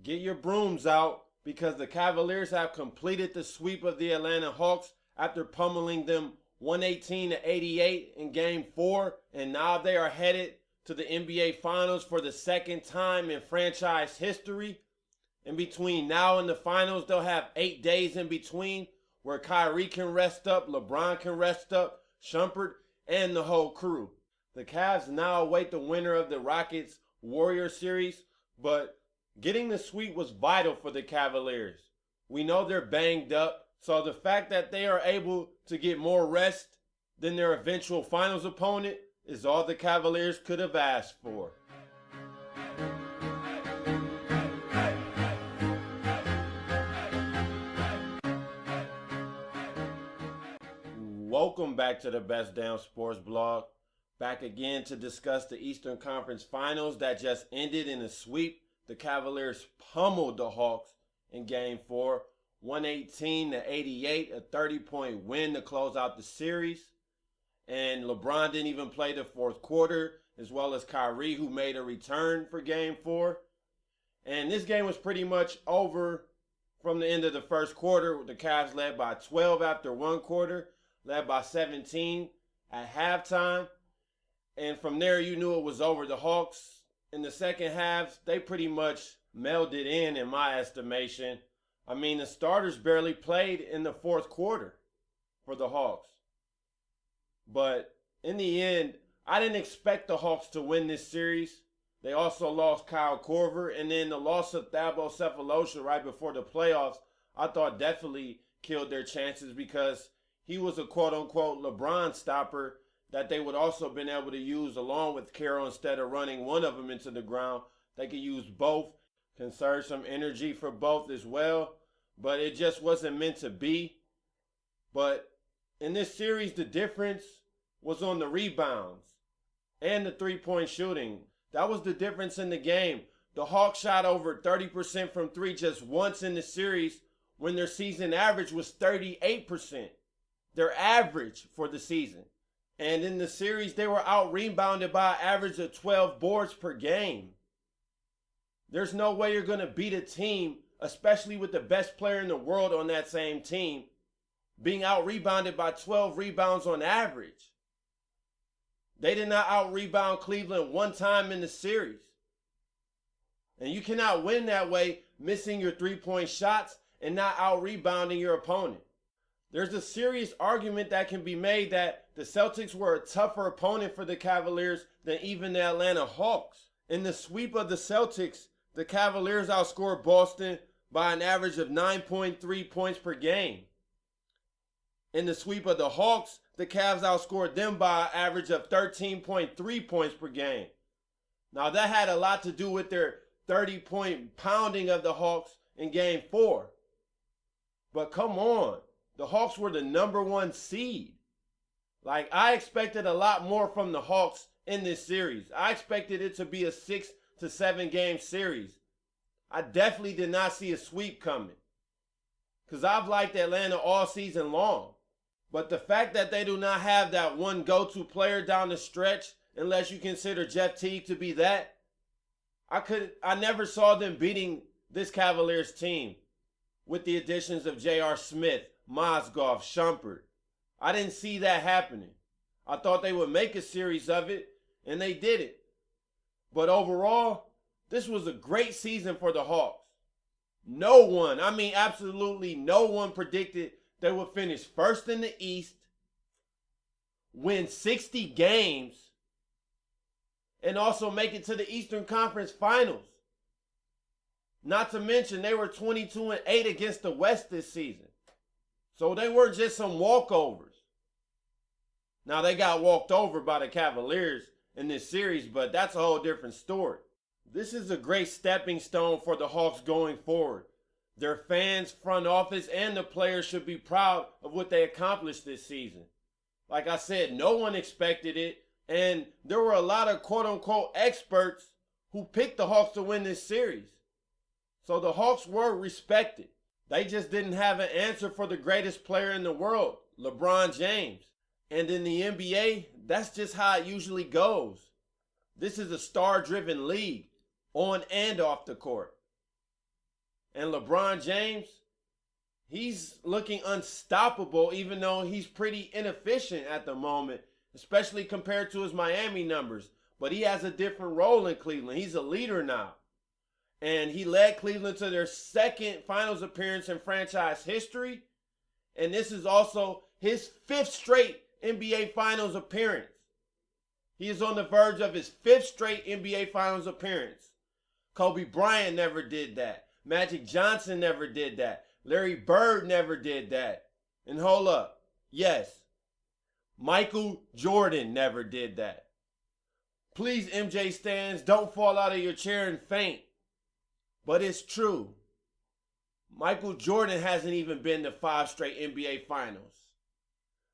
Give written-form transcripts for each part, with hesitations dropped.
Get your brooms out because the Cavaliers have completed the sweep of the Atlanta Hawks after pummeling them 118-88 in Game 4, and now they are headed to the NBA Finals for the second time in franchise history. In between now and the finals, they'll have 8 days in between where Kyrie can rest up, LeBron can rest up, Shumpert, and the whole crew. The Cavs now await the winner of the Rockets-Warriors series, but getting the sweep was vital for the Cavaliers. We know they're banged up, so the fact that they are able to get more rest than their eventual finals opponent is all the Cavaliers could have asked for. Welcome back to the Best Damn Sports Blog. Back again to discuss the Eastern Conference Finals that just ended in a sweep. The Cavaliers pummeled the Hawks in Game 4, 118-88, a 30-point win to close out the series. And LeBron didn't even play the fourth quarter, as well as Kyrie, who made a return for Game 4. And this game was pretty much over from the end of the first quarter. The Cavs led by 12 after one quarter, led by 17 at halftime. And from there, you knew it was over. The Hawks, in the second half, they pretty much melded in my estimation. I mean, the starters barely played in the fourth quarter for the Hawks. But in the end, I didn't expect the Hawks to win this series. They also lost Kyle Korver, and then the loss of Thabo Sefolosha right before the playoffs, I thought definitely killed their chances because he was a quote-unquote LeBron stopper that they would also been able to use along with Carroll instead of running one of them into the ground. They could use both, conserve some energy for both as well, but it just wasn't meant to be. But in this series, the difference was on the rebounds and the three-point shooting. That was the difference in the game. The Hawks shot over 30% from three just once in the series when their season average was 38%. Their average for the season. And in the series, they were out-rebounded by an average of 12 boards per game. There's no way you're going to beat a team, especially with the best player in the world on that same team, being out-rebounded by 12 rebounds on average. They did not out-rebound Cleveland one time in the series. And you cannot win that way, missing your three-point shots and not out-rebounding your opponent. There's a serious argument that can be made that the Celtics were a tougher opponent for the Cavaliers than even the Atlanta Hawks. In the sweep of the Celtics, the Cavaliers outscored Boston by an average of 9.3 points per game. In the sweep of the Hawks, the Cavs outscored them by an average of 13.3 points per game. Now that had a lot to do with their 30-point pounding of the Hawks in Game 4. But come on. The Hawks were the number one seed. Like, I expected a lot more from the Hawks in this series. I expected it to be a 6 to 7 game series. I definitely did not see a sweep coming. Because I've liked Atlanta all season long. But the fact that they do not have that one go-to player down the stretch, unless you consider Jeff Teague to be that, I never saw them beating this Cavaliers team with the additions of J.R. Smith, Mozgov, Shumpert. I didn't see that happening. I thought they would make a series of it, and they did it. But overall, this was a great season for the Hawks. No one, I mean absolutely no one predicted they would finish first in the East, win 60 games, and also make it to the Eastern Conference Finals. Not to mention they were 22-8 against the West this season. So they weren't just some walkovers. Now, they got walked over by the Cavaliers in this series, but that's a whole different story. This is a great stepping stone for the Hawks going forward. Their fans, front office, and the players should be proud of what they accomplished this season. Like I said, no one expected it, and there were a lot of quote-unquote experts who picked the Hawks to win this series. So the Hawks were respected. They just didn't have an answer for the greatest player in the world, LeBron James. And in the NBA, that's just how it usually goes. This is a star-driven league, on and off the court. And LeBron James, he's looking unstoppable, even though he's pretty inefficient at the moment, especially compared to his Miami numbers. But he has a different role in Cleveland. He's a leader now. And he led Cleveland to their second finals appearance in franchise history. And this is also his fifth straight NBA finals appearance. He is on the verge of his fifth straight NBA finals appearance. Kobe Bryant never did that. Magic Johnson never did that. Larry Bird never did that. And hold up. Yes, Michael Jordan never did that. Please, MJ stans, don't fall out of your chair and faint. But it's true. Michael Jordan hasn't even been to 5 straight NBA finals.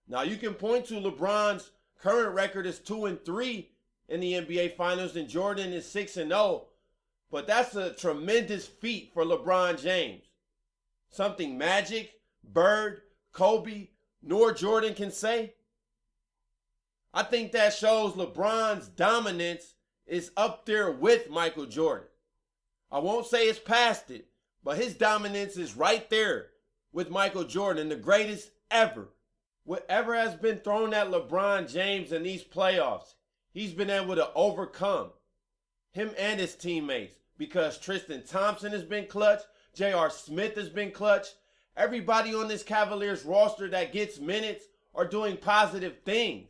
Now you can point to LeBron's current record is 2-3 in the NBA finals and Jordan is 6-0. But that's a tremendous feat for LeBron James. Something Magic, Bird, Kobe, nor Jordan can say. I think that shows LeBron's dominance is up there with Michael Jordan. I won't say it's past it, but his dominance is right there with Michael Jordan, the greatest ever. Whatever has been thrown at LeBron James in these playoffs, he's been able to overcome, him and his teammates, because Tristan Thompson has been clutch, J.R. Smith has been clutch. Everybody on this Cavaliers roster that gets minutes are doing positive things.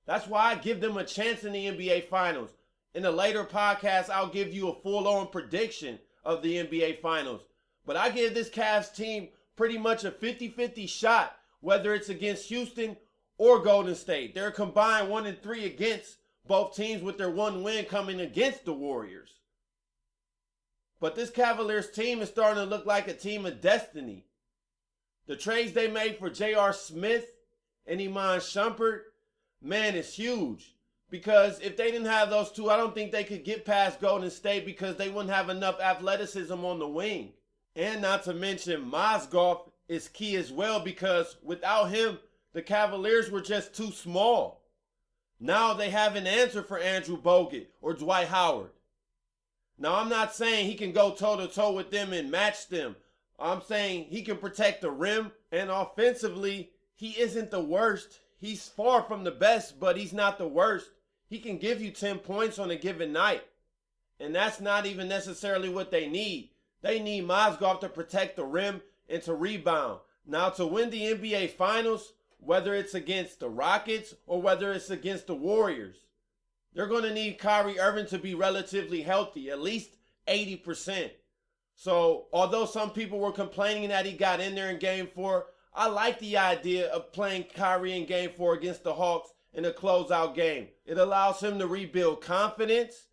That's why I give them a chance in the NBA Finals. In a later podcast, I'll give you a full-on prediction of the NBA Finals. But I give this Cavs team pretty much a 50-50 shot, whether it's against Houston or Golden State. They're combined 1-3 against both teams, with their one win coming against the Warriors. But this Cavaliers team is starting to look like a team of destiny. The trades they made for J.R. Smith and Iman Shumpert, man, it's huge. Because if they didn't have those two, I don't think they could get past Golden State, because they wouldn't have enough athleticism on the wing. And not to mention, Mozgov is key as well, because without him, the Cavaliers were just too small. Now they have an answer for Andrew Bogut or Dwight Howard. Now, I'm not saying he can go toe-to-toe with them and match them. I'm saying he can protect the rim, and offensively, he isn't the worst. He's far from the best, but he's not the worst. He can give you 10 points on a given night. And that's not even necessarily what they need. They need Mozgov to protect the rim and to rebound. Now, to win the NBA Finals, whether it's against the Rockets or whether it's against the Warriors, they're going to need Kyrie Irving to be relatively healthy, at least 80%. So, although some people were complaining that he got in there in Game 4, I like the idea of playing Kyrie in Game 4 against the Hawks in a closeout game. It allows him to rebuild confidence,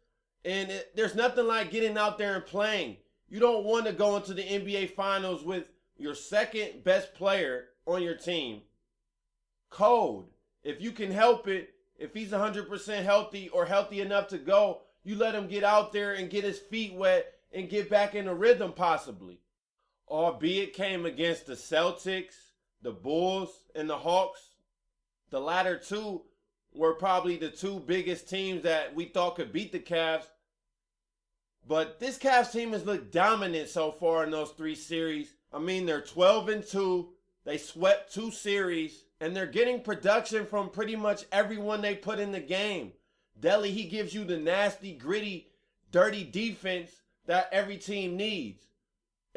and there's nothing like getting out there and playing. You don't want to go into the NBA Finals with your second best player on your team cold. If you can help it, if he's 100% healthy or healthy enough to go, you let him get out there and get his feet wet and get back in the rhythm possibly. Albeit came against the Celtics, the Bulls, and the Hawks. The latter two were probably the two biggest teams that we thought could beat the Cavs. But this Cavs team has looked dominant so far in those 3 series. I mean, they're 12-2. They swept 2 series. And they're getting production from pretty much everyone they put in the game. Delly, he gives you the nasty, gritty, dirty defense that every team needs.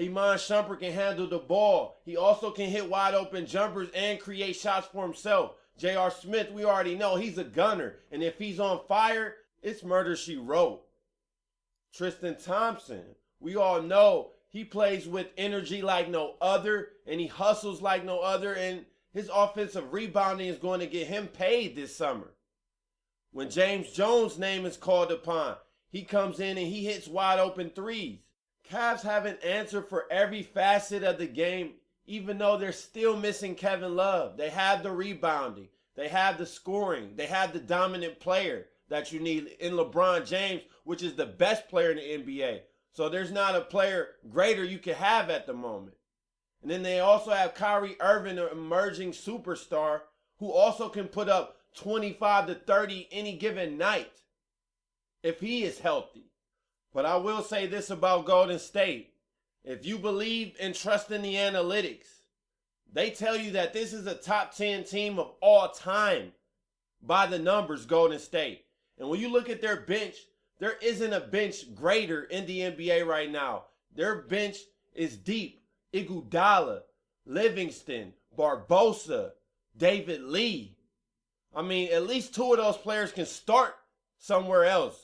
Iman Shumpert can handle the ball. He also can hit wide open jumpers and create shots for himself. J.R. Smith, we already know he's a gunner. And if he's on fire, it's murder she wrote. Tristan Thompson, we all know he plays with energy like no other, and he hustles like no other, and his offensive rebounding is going to get him paid this summer. When James Jones' name is called upon, he comes in and he hits wide open threes. Cavs have an answer for every facet of the game, even though they're still missing Kevin Love. They have the rebounding. They have the scoring. They have the dominant player that you need in LeBron James, which is the best player in the NBA. So there's not a player greater you can have at the moment. And then they also have Kyrie Irving, an emerging superstar, who also can put up 25 to 30 any given night if he is healthy. But I will say this about Golden State. If you believe and trust in the analytics, they tell you that this is a top 10 team of all time by the numbers, Golden State. And when you look at their bench, there isn't a bench greater in the NBA right now. Their bench is deep. Iguodala, Livingston, Barbosa, David Lee. I mean, at least two of those players can start somewhere else.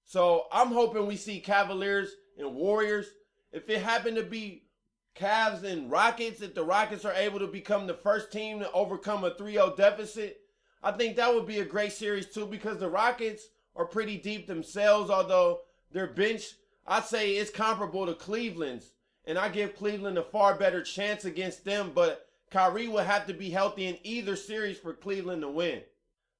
So I'm hoping we see Cavaliers and Warriors. If it happened to be Cavs and Rockets, if the Rockets are able to become the first team to overcome a 3-0 deficit, I think that would be a great series too, because the Rockets are pretty deep themselves, although their bench, I'd say, is comparable to Cleveland's. And I give Cleveland a far better chance against them, but Kyrie will have to be healthy in either series for Cleveland to win.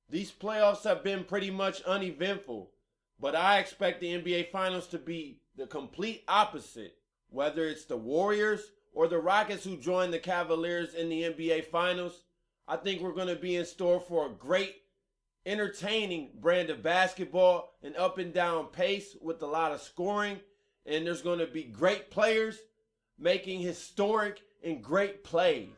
These playoffs have been pretty much uneventful, but I expect the NBA Finals to be the complete opposite. Whether it's the Warriors or the Rockets who join the Cavaliers in the NBA Finals, I think we're going to be in store for a great, entertaining brand of basketball, an up and down pace with a lot of scoring, and there's going to be great players making historic and great plays.